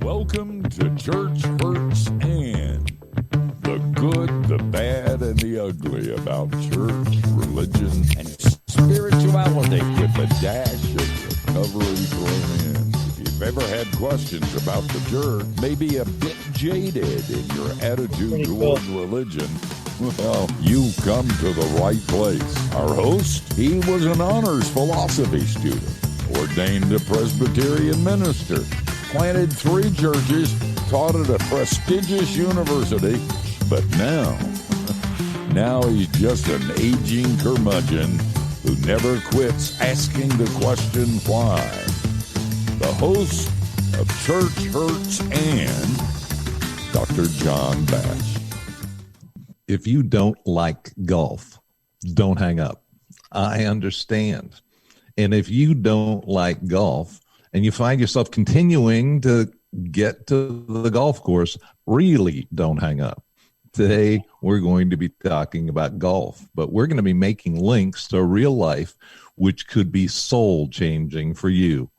Welcome to Church Hurts and the good, the bad, and the ugly about church, religion, and spirituality with a dash of recovery thrown in. If you've ever had questions about the church, maybe a bit jaded in your attitude toward religion, well, you've come to the right place. Our host, he was an honors philosophy student, ordained a Presbyterian minister, planted 3 churches, taught at a prestigious university, but now he's just an aging curmudgeon who never quits asking the question why. The host of Church Hurts and Dr. John Bash. If you don't like golf, don't hang up. I understand. And if you don't like golf and you find yourself continuing to get to the golf course, really don't hang up. Today, we're going to be talking about golf, but we're going to be making links to real life, which could be soul-changing for you.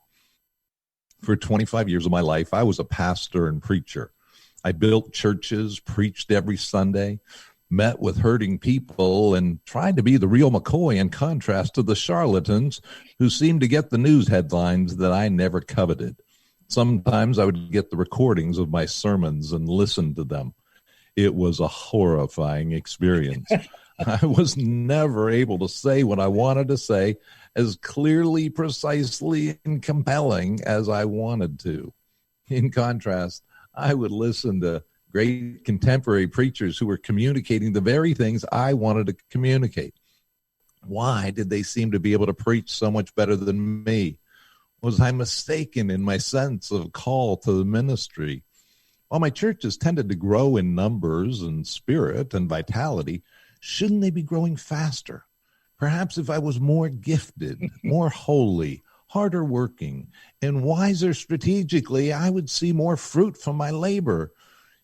For 25 years of my life, I was a pastor and preacher. I built churches, preached every Sunday, met with hurting people, and tried to be the real McCoy in contrast to the charlatans who seemed to get the news headlines that I never coveted. Sometimes I would get the recordings of my sermons and listen to them. It was a horrifying experience. I was never able to say what I wanted to say as clearly, precisely, and compelling as I wanted to. In contrast, I would listen to great contemporary preachers who were communicating the very things I wanted to communicate. Why did they seem to be able to preach so much better than me? Was I mistaken in my sense of call to the ministry? While my churches tended to grow in numbers and spirit and vitality, shouldn't they be growing faster? Perhaps if I was more gifted, more holy, harder working, and wiser strategically, I would see more fruit from my labor.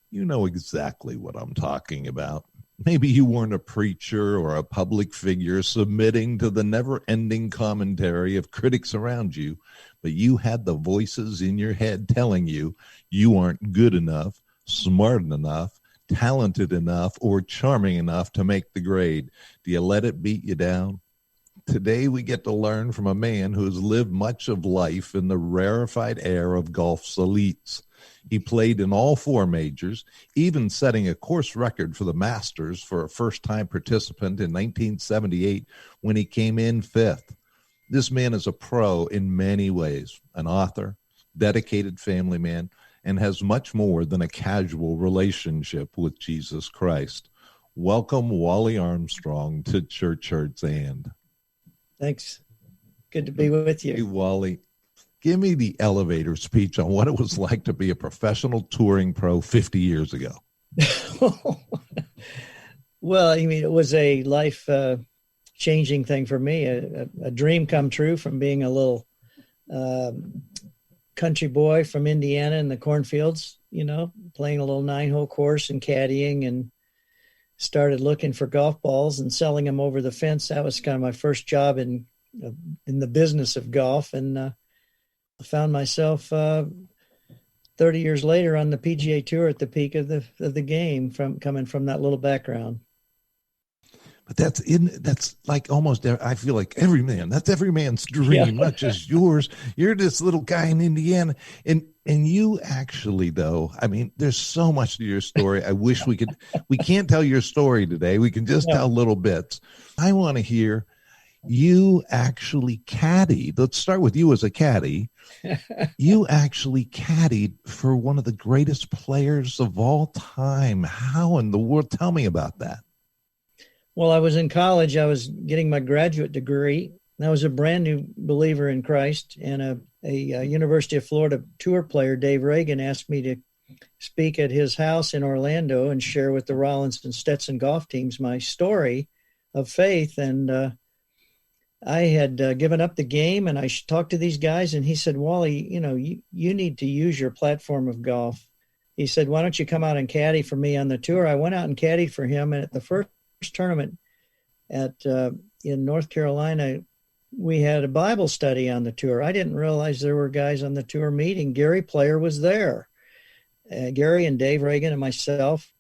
You know exactly what I'm talking about. Maybe you weren't a preacher or a public figure submitting to the never-ending commentary of critics around you, but you had the voices in your head telling you you aren't good enough, smart enough, talented enough, or charming enough to make the grade. Do you let it beat you down? Today we get to learn from a man who has lived much of life in the rarefied air of golf's elites. He played in all 4 majors, even setting a course record for the Masters for a first-time participant in 1978 when he came in 5th. This man is a pro in many ways, an author, dedicated family man, and has much more than a casual relationship with Jesus Christ. Welcome, Wally Armstrong, to Church Hurts and. Thanks. Good to be with you. Hey, Wally. Give me the elevator speech on what it was like to be a professional touring pro 50 years ago. Well, I mean, it was a life-changing thing for me, a dream come true from being a little country boy from Indiana in the cornfields, playing a little 9-hole course and caddying, and started looking for golf balls and selling them over the fence. That was kind of my first job in the business of golf, and I found myself 30 years later on the PGA Tour at the peak of the game, coming from that little background. But that's like almost, I feel like that's every man's dream, not just yours. You're this little guy in Indiana. And you actually, though, I mean, there's so much to your story. I wish we can't tell your story today. We can just tell little bits. I want to hear you actually caddied. Let's start with you as a caddy. You actually caddied for one of the greatest players of all time. How in the world? Tell me about that. Well, I was in college. I was getting my graduate degree. I was a brand new believer in Christ, and a University of Florida tour player, Dave Reagan, asked me to speak at his house in Orlando and share with the Rollins and Stetson golf teams my story of faith. And I had given up the game, and I talked to these guys, and he said, Wally, you need to use your platform of golf. He said, why don't you come out and caddy for me on the tour? I went out and caddied for him, and at the first tournament in North Carolina, we had a Bible study on the tour. I didn't realize there were guys on the tour meeting. Gary Player was there. Gary and Dave Reagan and myself.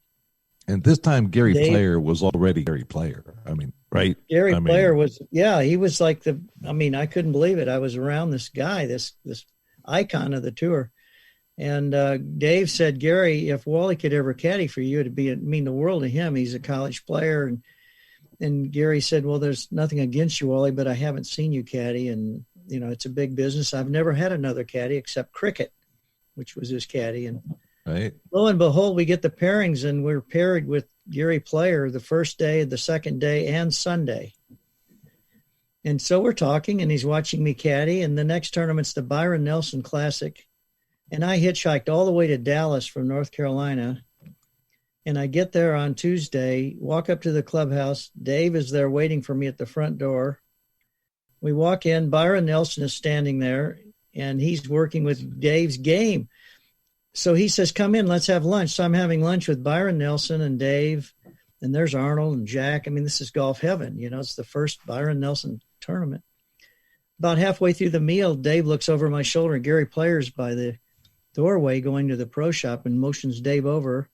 And this time, Gary Dave, Player was already Gary Player. I mean, right? Gary Player was, he was like I couldn't believe it. I was around this guy, this icon of the tour. And Dave said, Gary, if Wally could ever caddy for you, it'd mean the world to him. He's a college player. And Gary said, well, there's nothing against you, Wally, but I haven't seen you caddy. And, it's a big business. I've never had another caddy except Cricket, which was his caddy. And right. Lo and behold, we get the pairings, and we're paired with Gary Player the first day, the second day, and Sunday. And so we're talking, and he's watching me caddy. And the next tournament's the Byron Nelson Classic. And I hitchhiked all the way to Dallas from North Carolina. And I get there on Tuesday, walk up to the clubhouse. Dave is there waiting for me at the front door. We walk in. Byron Nelson is standing there, and he's working with Dave's game. So he says, come in, let's have lunch. So I'm having lunch with Byron Nelson and Dave, and there's Arnold and Jack. I mean, this is golf heaven. It's the first Byron Nelson tournament. About halfway through the meal, Dave looks over my shoulder, and Gary Player's by the doorway going to the pro shop and motions Dave over.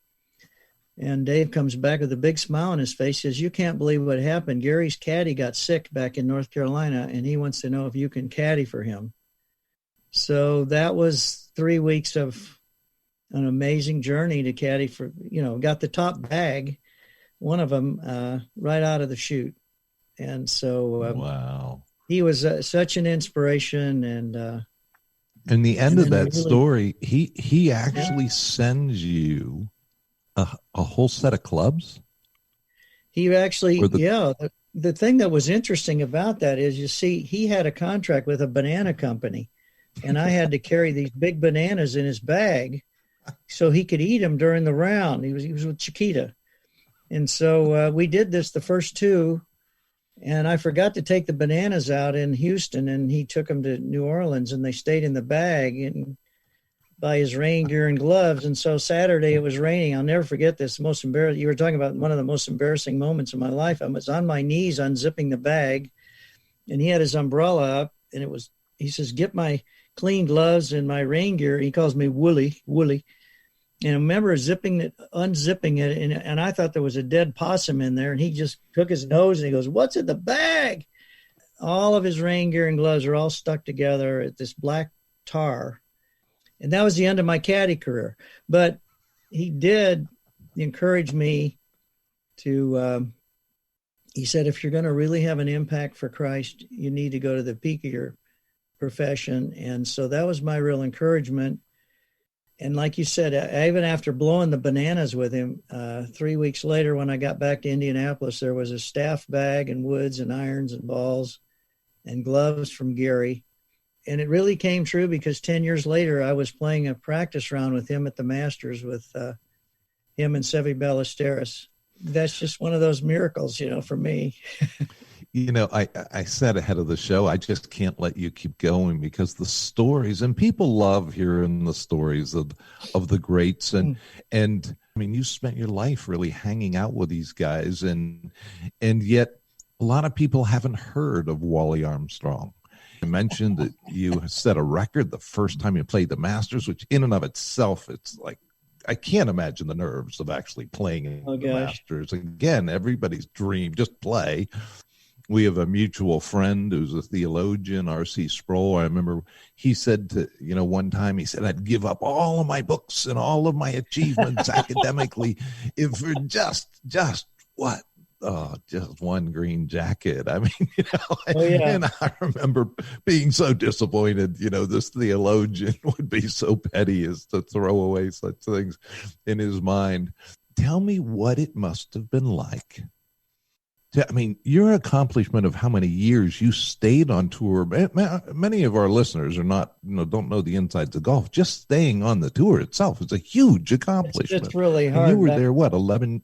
And Dave comes back with a big smile on his face, says, you can't believe what happened. Gary's caddy got sick back in North Carolina, and he wants to know if you can caddy for him. So that was 3 weeks of an amazing journey to caddy for, got the top bag, one of them right out of the chute. And so wow, he was such an inspiration. And the end of that story, he actually sends you a whole set of clubs. He actually, the thing that was interesting about that is, you see, he had a contract with a banana company, and I had to carry these big bananas in his bag so he could eat them during the round. He was with Chiquita. And so we did this the first two, and I forgot to take the bananas out in Houston, and he took them to New Orleans, and they stayed in the bag and by his rain gear and gloves. And so Saturday it was raining. I'll never forget this. Most embarrassing. You were talking about one of the most embarrassing moments of my life. I was on my knees unzipping the bag, and he had his umbrella up, and he says, get my clean gloves and my rain gear. He calls me Wooly. And I remember unzipping it, and I thought there was a dead possum in there, and he just took his nose and he goes, what's in the bag? All of his rain gear and gloves are all stuck together at this black tar. And that was the end of my caddy career. But he did encourage me to, he said, if you're going to really have an impact for Christ, you need to go to the peak of your profession. And so that was my real encouragement. And like you said, even after blowing the bananas with him, 3 weeks later, when I got back to Indianapolis, there was a staff bag and woods and irons and balls and gloves from Gary. And it really came true, because 10 years later, I was playing a practice round with him at the Masters with him and Seve Ballesteros. That's just one of those miracles, for me. I said ahead of the show, I just can't let you keep going, because the stories, and people love hearing the stories of the greats. And I mean, you spent your life really hanging out with these guys, and yet a lot of people haven't heard of Wally Armstrong. You mentioned that you set a record the first time you played the Masters, which in and of itself, it's like, I can't imagine the nerves of actually playing in the Masters. Again, everybody's dream, just play. We have a mutual friend who's a theologian, R.C. Sproul. I remember he said one time, he said, I'd give up all of my books and all of my achievements academically if for just what? Oh, just one green jacket. I mean, and I remember being so disappointed, this theologian would be so petty as to throw away such things in his mind. Tell me what it must have been like. I mean, your accomplishment of how many years you stayed on tour. Many of our listeners are not, don't know the insides of golf. Just staying on the tour itself is a huge accomplishment. It's really hard. And you were there, what, 11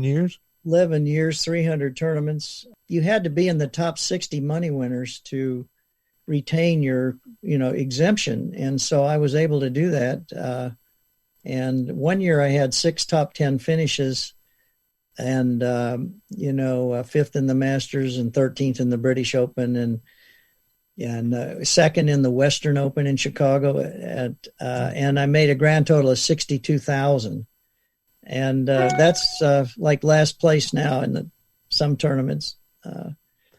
years? 11 years, 300 tournaments. You had to be in the top 60 money winners to retain your, exemption. And so I was able to do that. And one year I had 6 top 10 finishes, and, 5th in the Masters and 13th in the British Open. And and second in the Western Open in Chicago. And I made a grand total of 62,000. And that's like last place now in some tournaments.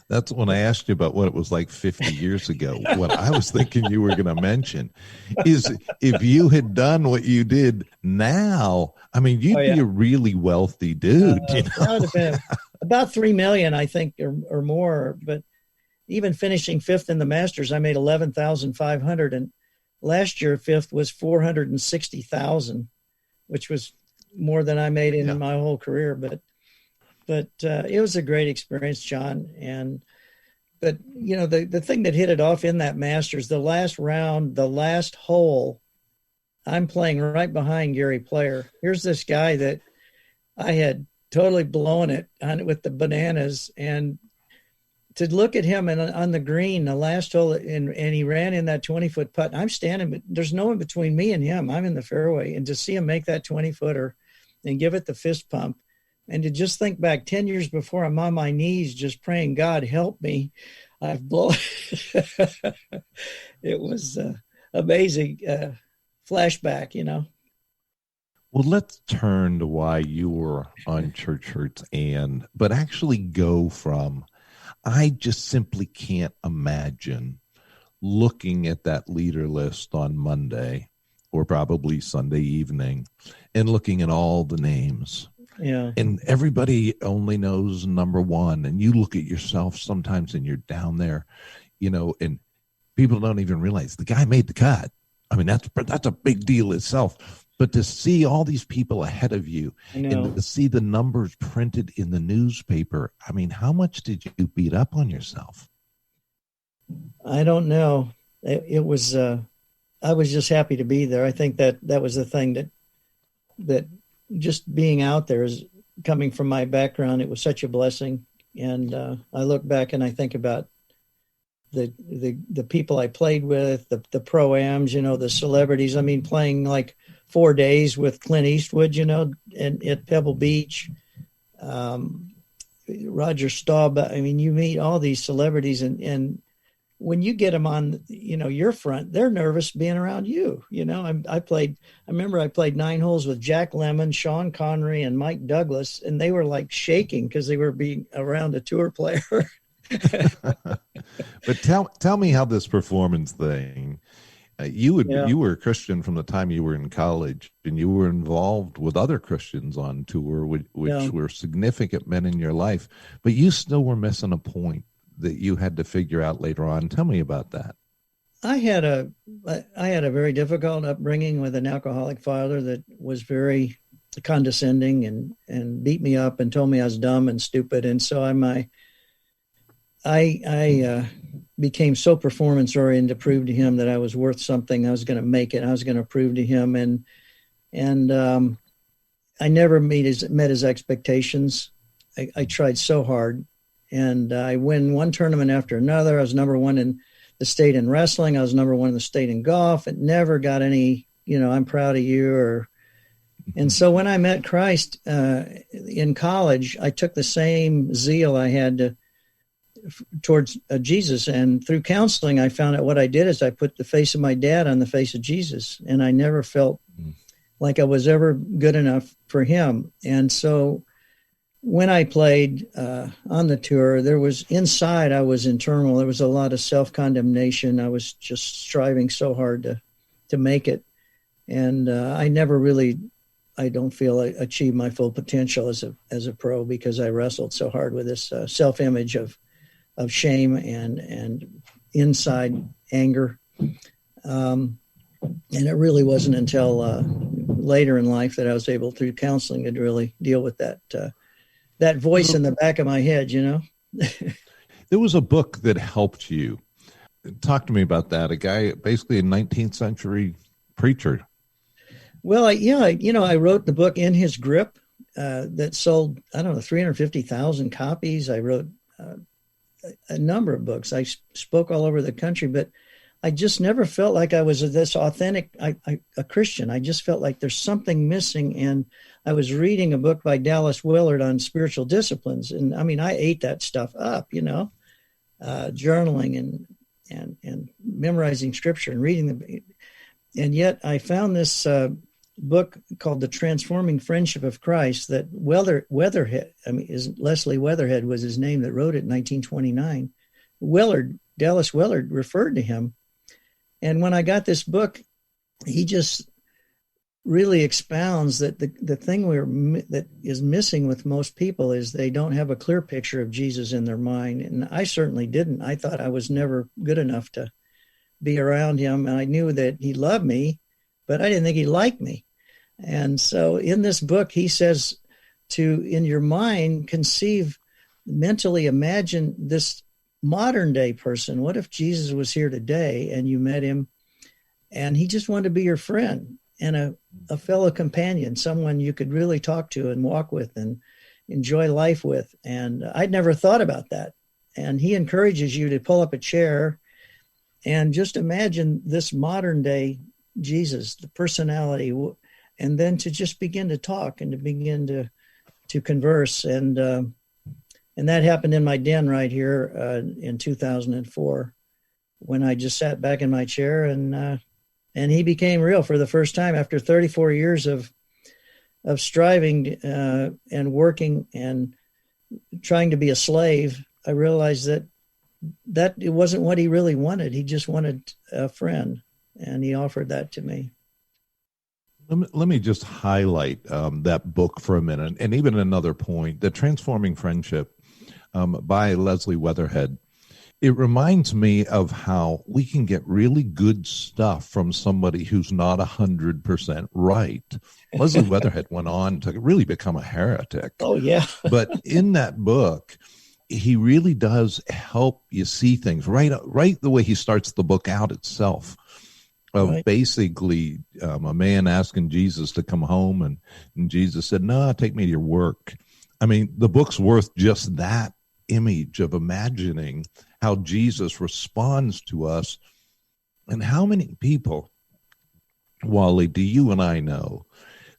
That's when I asked you about what it was like 50 years ago. What I was thinking you were going to mention is if you had done what you did now, I mean, you'd be a really wealty dude. That would have been about 3 million, I think, or more. But even finishing fifth in the Masters, I made 11,500, and last year fifth was 460,000, which was more than I made in my whole career. But it was a great experience, John. But you know, the thing that hit it off in that Masters, the last round, the last hole, I'm playing right behind Gary Player. Here's this guy that I had totally blown it on with the bananas, and to look at him and on the green, the last hole, and he ran in that 20-foot putt. I'm standing, but there's no one between me and him. I'm in the fairway, and to see him make that 20-footer and give it the fist pump, and to just think back 10 years before, I'm on my knees just praying, God, help me. I've blown. It was amazing flashback, you know. Well, let's turn to why you were on Church Hurts but actually go from, I just simply can't imagine looking at that leader list on Monday or probably Sunday evening and looking at all the names. Yeah. And everybody only knows number one. And you look at yourself sometimes and you're down there, you know, and people don't even realize the guy made the cut. I mean, that's a big deal itself. But to see all these people ahead of you and to see the numbers printed in the newspaper, I mean, how much did you beat up on yourself? I don't know. It was, I was just happy to be there. I think that was the thing that just being out there is coming from my background. It was such a blessing. And I look back and I think about the people I played with, the pro-ams, you know, the celebrities. I mean, playing like 4 days with Clint Eastwood, you know, and at Pebble Beach, Roger Staub. I mean, you meet all these celebrities, and when you get them on, you know, your front, they're nervous being around you. You know, I remember I played 9 holes with Jack Lemmon, Sean Connery, and Mike Douglas, and they were like shaking because they were being around a tour player. But tell me how this performance thing, you were a Christian from the time you were in college, and you were involved with other Christians on tour, which were significant men in your life, but you still were missing a point that you had to figure out later on. Tell me about that. I had a very difficult upbringing with an alcoholic father that was very condescending and beat me up and told me I was dumb and stupid. And so I became so performance oriented to prove to him that I was worth something. I was going to make it. I was going to prove to him. And I never met his expectations. I tried so hard. And I win one tournament after another. I was number one in the state in wrestling. I was number one in the state in golf. It never got any, you know, I'm proud of you. And so when I met Christ in college, I took the same zeal I had towards Jesus. And through counseling, I found out what I did is I put the face of my dad on the face of Jesus. And I never felt like I was ever good enough for him. And so when I played on the tour, there was inside, I was in turmoil. There was a lot of self-condemnation. I was just striving so hard to make it. And I never really, I don't feel I achieved my full potential as a pro because I wrestled so hard with this self-image of shame and inside anger. And it really wasn't until later in life that I was able, through counseling, to really deal with that voice in the back of my head, you know. There was a book that helped you. Talk to me about that. A guy, basically a 19th century preacher. Well, I wrote the book In His Grip that sold, 350,000 copies. I wrote a number of books. I spoke all over the country, but I just never felt like I was this authentic a Christian. I just felt like there's something missing. And I was reading a book by Dallas Willard on spiritual disciplines. And I mean, I ate that stuff up, you know, journaling and memorizing scripture and reading them. And yet I found this book called The Transforming Friendship of Christ that Weatherhead, Leslie Weatherhead was his name, that wrote it in 1929. Dallas Willard referred to him. And when I got this book, he just really expounds that the thing that is missing with most people is they don't have a clear picture of Jesus in their mind. And I certainly didn't. I thought I was never good enough to be around him. And I knew that he loved me, but I didn't think he liked me. And so in this book, he says to, in your mind, mentally imagine this modern day person. What if Jesus was here today and you met him and he just wanted to be your friend and a fellow companion, someone you could really talk to and walk with and enjoy life with? And I'd never thought about that. And he encourages you to pull up a chair and just imagine this modern day Jesus, the personality, and then to just begin to talk and to begin to converse. And that happened in my den right here in 2004, when I just sat back in my chair and he became real for the first time after 34 years of striving and working and trying to be a slave. I realized that it wasn't what he really wanted. He just wanted a friend, and he offered that to me. Let me just highlight that book for a minute, and even another point, The Transforming Friendship by Leslie Weatherhead. It reminds me of how we can get really good stuff from somebody who's not 100% right. Leslie Weatherhead went on to really become a heretic. Oh, yeah. But in that book, he really does help you see things right the way he starts the book out itself. Of Right. basically a man asking Jesus to come home, and Jesus said, "No, take me to your work." I mean, the book's worth just that image of imagining how Jesus responds to us. And how many people, Wally, do you and I know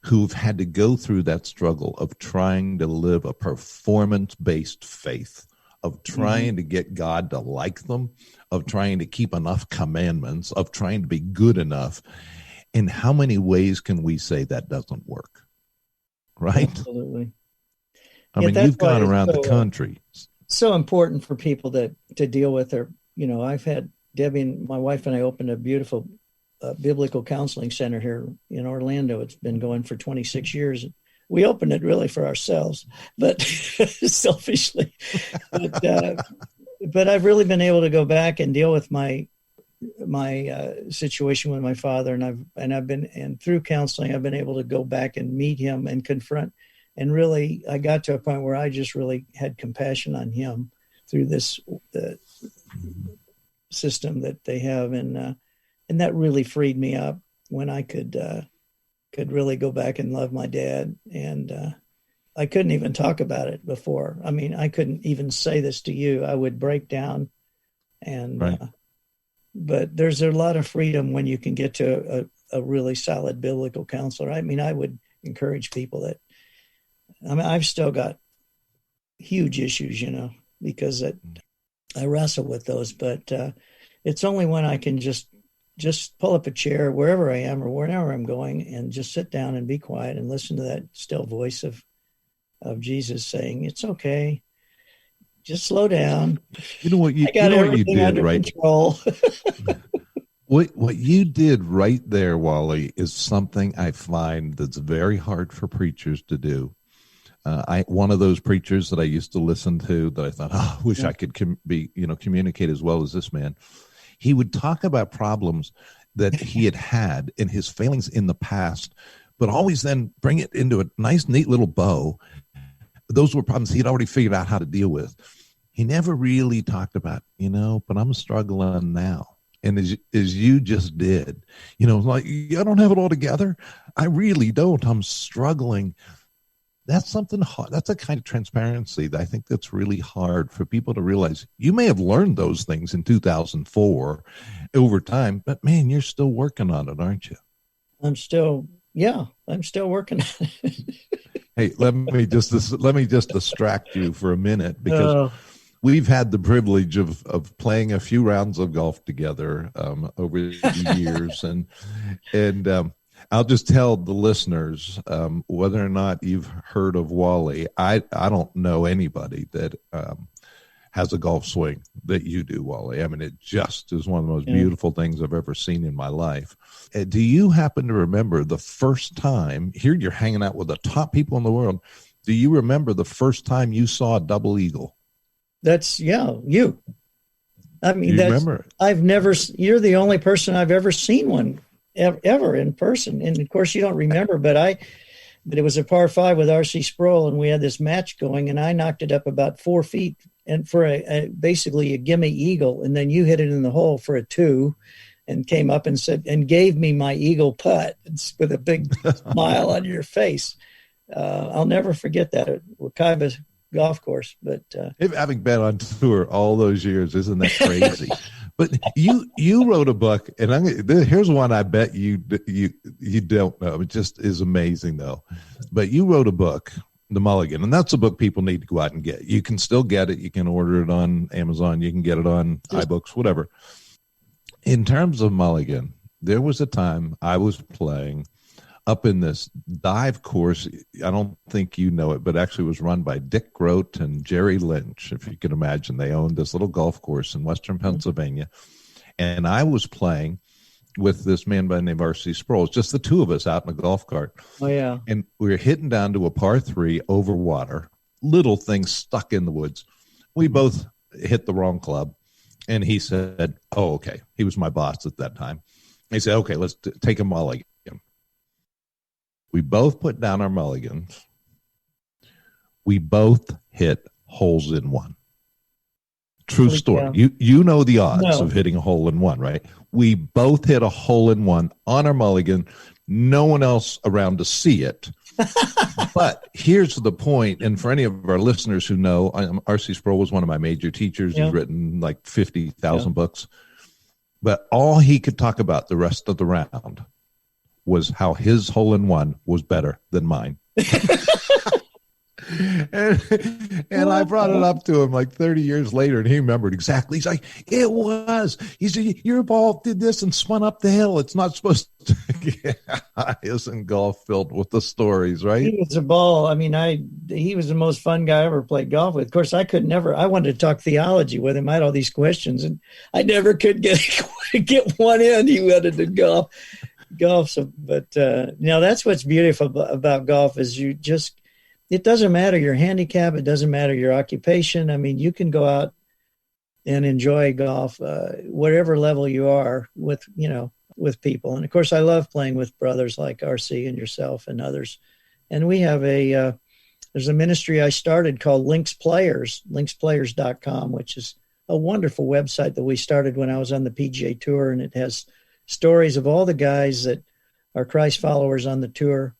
who've had to go through that struggle of trying to live a performance-based faith, of trying to get God to like them, of trying to keep enough commandments, of trying to be good enough? In how many ways can we say that doesn't work? Right? Absolutely. I Yeah, mean, that's you've gone why it's around the so, country. so important for people to deal with their, I've had Debbie and my wife and I opened a beautiful biblical counseling center here in Orlando. It's been going for 26 years. We opened it really for ourselves, but selfishly. But I've really been able to go back and deal with my situation with my father, and through counseling, I've been able to go back and meet him and confront. And really, I got to a point where I just really had compassion on him through this system that they have, and that really freed me up when I could really go back and love my dad. And I couldn't even talk about it before. I mean, I couldn't even say this to you. I would break down, and Right. But there's a lot of freedom when you can get to a really solid biblical counselor. I mean, I would encourage people that. I mean, I've still got huge issues, because I wrestle with those, but it's only when I can just pull up a chair wherever I am or wherever I'm going and just sit down and be quiet and listen to that still voice of Jesus saying, "It's okay. Just slow down. You know what you, I got you know what you everything did, under right? control." What you did right there, Wally, is something I find that's very hard for preachers to do. One of those preachers that I used to listen to that I thought, I wish I could communicate as well as this man. He would talk about problems that he had in his failings in the past, but always then bring it into a nice, neat little bow. Those were problems he'd already figured out how to deal with. He never really talked about, but I'm struggling now. And as you just did, like, I don't have it all together. I really don't. I'm struggling. That's something hard. That's a kind of transparency that I think that's really hard for people to realize. You may have learned those things in 2004 over time, but man, you're still working on it, aren't you? I'm still working on it. Hey, let me just distract you for a minute, because we've had the privilege of playing a few rounds of golf together over the years, and I'll just tell the listeners, whether or not you've heard of Wally, I don't know anybody that has a golf swing that you do, Wally. I mean, it just is one of the most beautiful things I've ever seen in my life. Do you happen to remember the first time, here you're hanging out with the top people in the world, do you remember the first time you saw a double eagle? That's, you. I mean, remember it? You're the only person I've ever seen one ever in person. And of course you don't remember, but it was a par 5 with R.C. Sproul, and we had this match going, and I knocked it up about 4 feet and for basically a gimme eagle. And then you hit it in the hole for a 2 and came up and said, and gave me my eagle putt with a big smile on your face. I'll never forget that at Wakaiba golf course. But having been on tour all those years, isn't that crazy? But you wrote a book, and here's one I bet you don't know. It just is amazing, though. But you wrote a book, The Mulligan, and that's a book people need to go out and get. You can still get it. You can order it on Amazon. You can get it on iBooks, whatever. In terms of Mulligan, there was a time I was playing up in this dive course. I don't think you know it, but actually was run by Dick Grote and Jerry Lynch, if you can imagine. They owned this little golf course in western Pennsylvania. And I was playing with this man by the name of R.C. Sproul, just the two of us out in a golf cart. Oh, yeah. And we were hitting down to a par 3 over water, little thing stuck in the woods. We both hit the wrong club. And he said, oh, okay. He was my boss at that time. He said, okay, let's take a mulligan. We both put down our mulligans. We both hit holes in one. True story. Yeah. You know the odds of hitting a hole in one, right? We both hit a hole in one on our mulligan. No one else around to see it. But here's the point, and for any of our listeners who know, R.C. Sproul was one of my major teachers. He's written like 50,000 books. But all he could talk about the rest of the round was how his hole in one was better than mine. And I brought it up to him like 30 years later, and he remembered exactly. He's like, it was. He said, your ball did this and spun up the hill. It's not supposed to. Isn't golf filled with the stories, right? He was a ball. I mean, he was the most fun guy I ever played golf with. Of course, I wanted to talk theology with him. I had all these questions, and I never could get one in. He wanted to golf. So, but that's what's beautiful about golf is it doesn't matter your handicap. It doesn't matter your occupation. I mean, you can go out and enjoy golf, whatever level you are with people. And of course, I love playing with brothers like RC and yourself and others. And we have there's a ministry I started called Links Players, linksplayers.com, which is a wonderful website that we started when I was on the PGA Tour. And it has stories of all the guys that are Christ followers on the tour.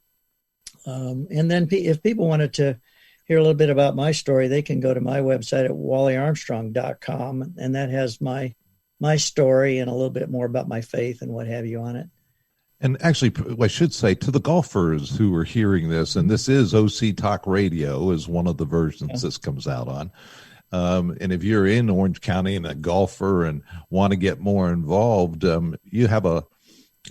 And then if people wanted to hear a little bit about my story, they can go to my website at wallyarmstrong.com, and that has my story and a little bit more about my faith and what have you on it. And actually, I should say to the golfers who are hearing this, and this is OC Talk Radio is one of the versions this comes out on. And if you're in Orange County and a golfer and want to get more involved, you have a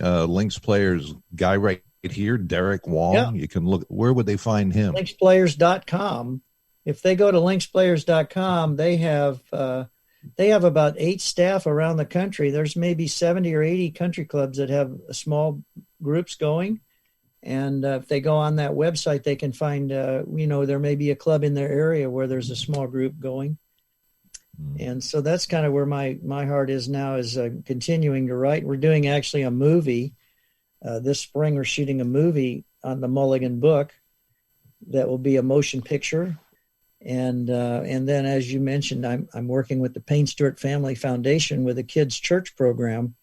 Links Players guy right here, Derek Wong. Yeah. You can look. Where would they find him? Linksplayers.com. If they go to linksplayers.com, they have about 8 staff around the country. There's maybe 70 or 80 country clubs that have small groups going. And if they go on that website, they can find, there may be a club in their area where there's a small group going. And so that's kind of where my heart is now, is continuing to write. We're doing actually a movie. This spring, we're shooting a movie on the Mulligan book that will be a motion picture. And then, as you mentioned, I'm working with the Payne Stewart Family Foundation with a kids' church program.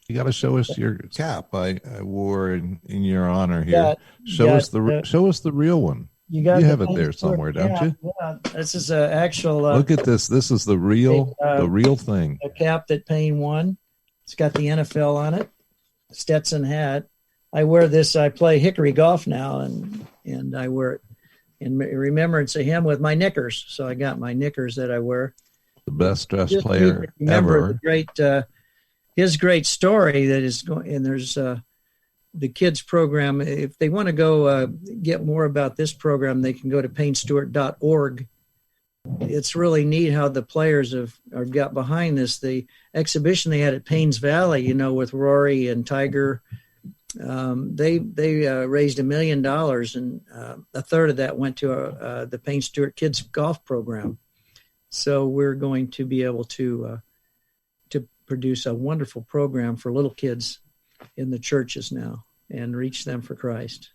You got to show us your cap I wore in your honor here. Show us the real one. You have it there somewhere, don't you? Yeah, this is an actual. Look at this. This is the real thing. A cap that Payne won. It's got the NFL on it. Stetson hat. I wear this. I play hickory golf now, and I wear it. in remembrance of him with my knickers. So I got my knickers that I wear. The best dressed Just player remember ever. the great, his great story that is going, and there's the kids program. If they want to go get more about this program, they can go to painstewart.org. It's really neat how the players have got behind this. The exhibition they had at Paynes Valley, with Rory and Tiger, they raised $1 million, and a third of that went to the Payne Stewart Kids Golf Program. So we're going to be able to produce a wonderful program for little kids in the churches now and reach them for Christ.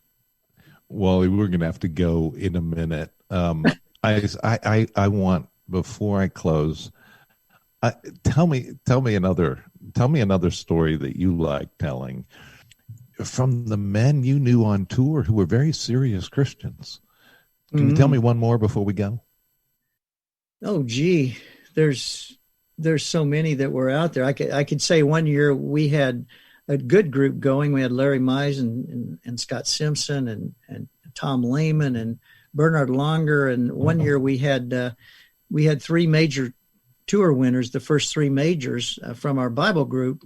Wally, we're going to have to go in a minute. I want, before I close, tell me another story that you like telling from the men you knew on tour who were very serious Christians. Can you tell me one more before we go? Oh, gee, there's so many that were out there. I could say one year we had a good group going. We had Larry Mize and Scott Simpson and Tom Lehman and Bernard Longer. And one year we had 3 major tour winners, the first 3 majors from our Bible group.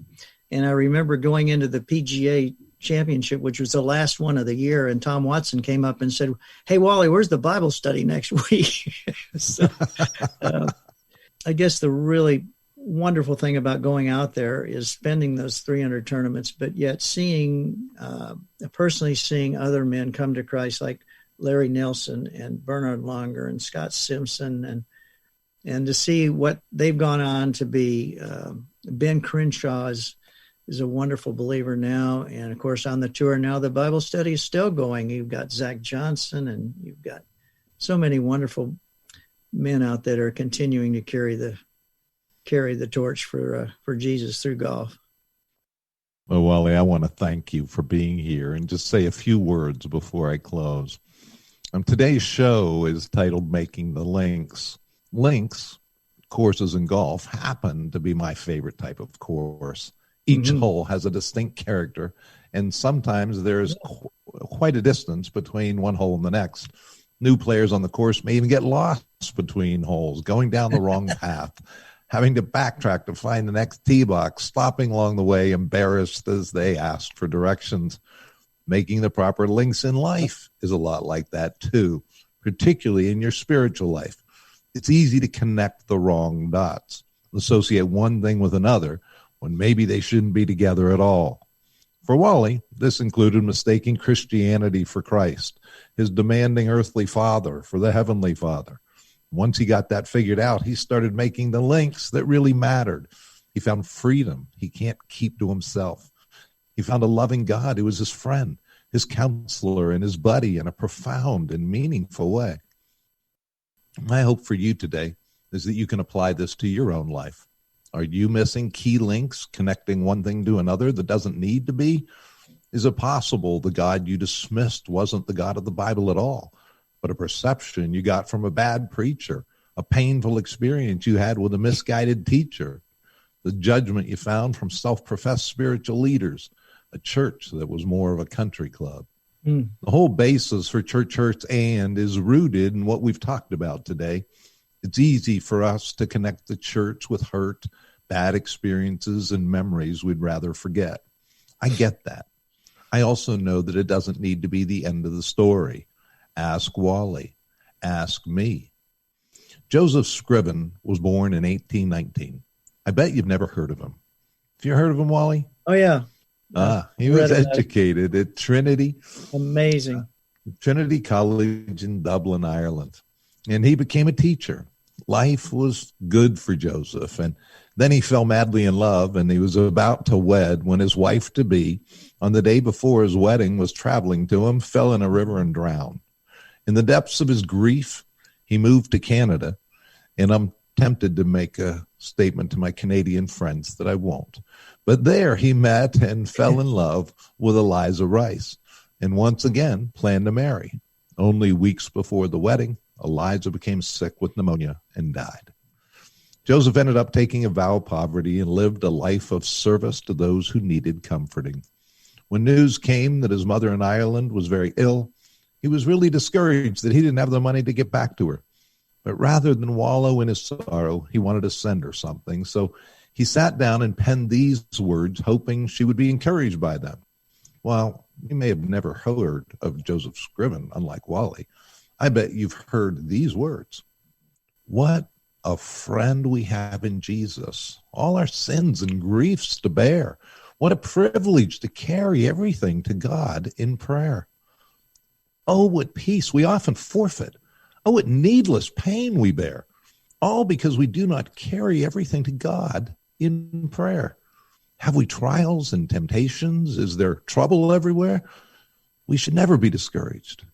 And I remember going into the PGA Championship, which was the last one of the year, and Tom Watson came up and said, "Hey, Wally, where's the Bible study next week?" So, I guess the really wonderful thing about going out there is spending those 300 tournaments, but yet personally seeing other men come to Christ like Larry Nelson and Bernard Longer and Scott Simpson, and to see what they've gone on to be. Ben Crenshaw is a wonderful believer now. And of course, on the tour now, the Bible study is still going. You've got Zach Johnson, and you've got so many wonderful men out that are continuing to carry the torch for Jesus through golf. Well, Wally, I want to thank you for being here and just say a few words before I close. Today's show is titled Making the Links. Links, courses in golf, happen to be my favorite type of course. Each hole has a distinct character, and sometimes there's quite a distance between one hole and the next. New players on the course may even get lost between holes, going down the wrong path, having to backtrack to find the next tee box, stopping along the way, embarrassed as they asked for directions. Making the proper links in life is a lot like that too, particularly in your spiritual life. It's easy to connect the wrong dots, associate one thing with another, when maybe they shouldn't be together at all. For Wally, this included mistaking Christianity for Christ, his demanding earthly father for the heavenly Father. Once he got that figured out, he started making the links that really mattered. He found freedom he can't keep to himself. He found a loving God who was his friend, his counselor, and his buddy in a profound and meaningful way. My hope for you today is that you can apply this to your own life. Are you missing key links connecting one thing to another that doesn't need to be? Is it possible the God you dismissed wasn't the God of the Bible at all, but a perception you got from a bad preacher, a painful experience you had with a misguided teacher, the judgment you found from self-professed spiritual leaders, a church that was more of a country club? The whole basis for Church Hurts And is rooted in what we've talked about today. It's easy for us to connect the church with hurt, bad experiences, and memories we'd rather forget. I get that. I also know that it doesn't need to be the end of the story. Ask Wally. Ask me. Joseph Scriven was born in 1819. I bet you've never heard of him. Have you heard of him, Wally? Oh, yeah. He was educated at Trinity. Amazing. Trinity College in Dublin, Ireland. And he became a teacher. Life was good for Joseph, and then he fell madly in love, and he was about to wed when his wife-to-be, on the day before his wedding, was traveling to him, fell in a river and drowned. In the depths of his grief, he moved to Canada, and I'm tempted to make a statement to my Canadian friends that I won't. But there he met and fell in love with Eliza Rice, and once again planned to marry. Only weeks before the wedding, Eliza became sick with pneumonia and died. Joseph ended up taking a vow of poverty and lived a life of service to those who needed comforting. When news came that his mother in Ireland was very ill, He was really discouraged that he didn't have the money to get back to her. But rather than wallow in his sorrow, he wanted to send her something. So he sat down and penned these words, hoping she would be encouraged by them. Well, you may have never heard of Joseph Scriven, unlike Wally. I bet you've heard these words. What a friend we have in Jesus, all our sins and griefs to bear. What a privilege to carry everything to God in prayer. Oh, what peace we often forfeit. Oh, what needless pain we bear. All because we do not carry everything to God in prayer. Have we trials and temptations? Is there trouble everywhere? We should never be discouraged.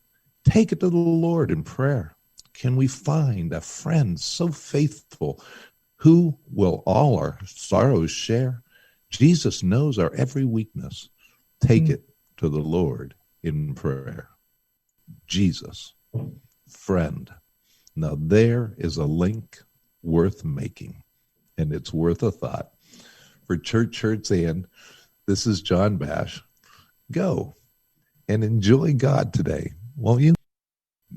Take it to the Lord in prayer. Can we find a friend so faithful who will all our sorrows share? Jesus knows our every weakness. Take it to the Lord in prayer. Jesus, friend. Now there is a link worth making, and it's worth a thought. For Church Hurts and this is John Bash. Go and enjoy God today, won't you?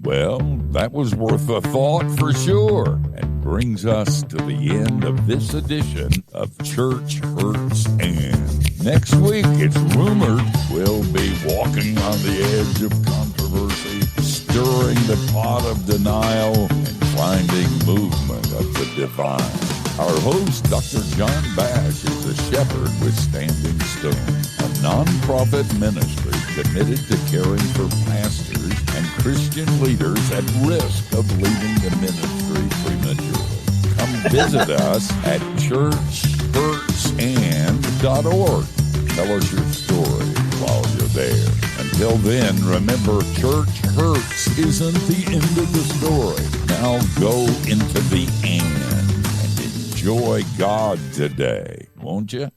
Well, that was worth a thought for sure, and brings us to the end of this edition of Church Hurts and. Next week, it's rumored we'll be walking on the edge of controversy, stirring the pot of denial, and finding movement of the divine. Our host, Dr. John Bash, is a shepherd with Standing Stone, a nonprofit ministry committed to caring for pastors and Christian leaders at risk of leaving the ministry prematurely. Come visit us at churchhurtsand.org. Tell us your story while you're there. Until then, remember, church hurts isn't the end of the story. Now go into the end and enjoy God today, won't you?